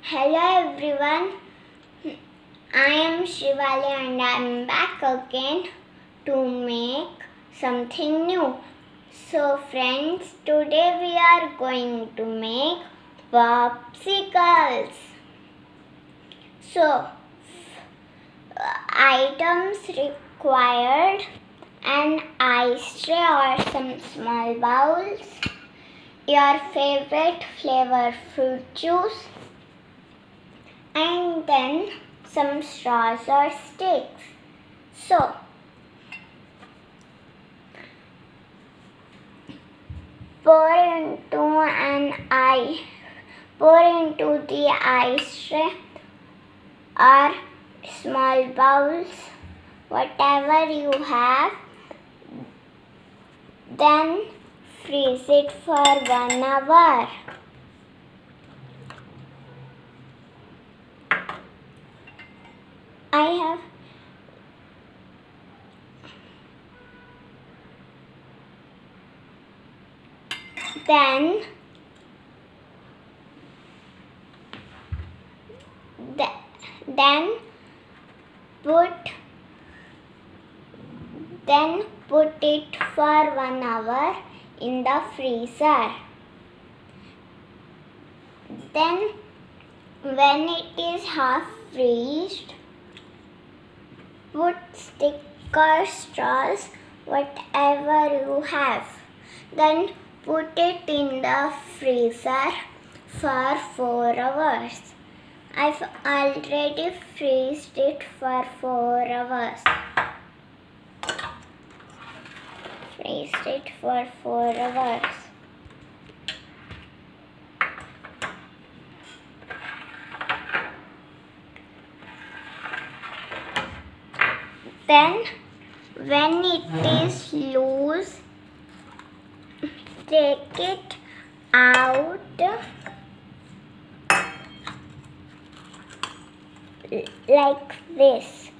Hello everyone, I am Shivali and I am back again to make something new. So friends, today we are going to make popsicles. So items required: an ice tray or some small bowls, your favorite flavor fruit juice, and then some straws or sticks. So pour into the ice tray or small bowls, whatever you have, then freeze it for 1 hour. Then put it for 1 hour in the freezer. Then when it is half freezed, put stick or straws, whatever you have. Then put it in the freezer for 4 hours. I've already freezed it for 4 hours. Freezed it for 4 hours. Then when it is loose, take it out like this.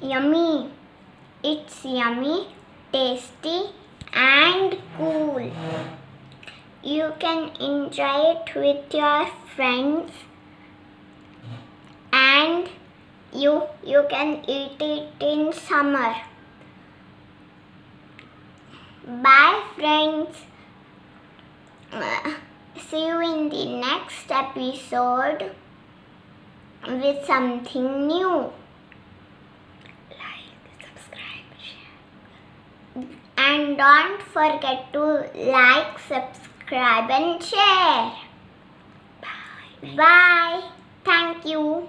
Yummy! It's yummy, tasty and cool. You can enjoy it with your friends and you can eat it in summer. Bye friends. See you in the next episode with something new. And don't forget to like, subscribe and share. Bye. Bye. Thank you.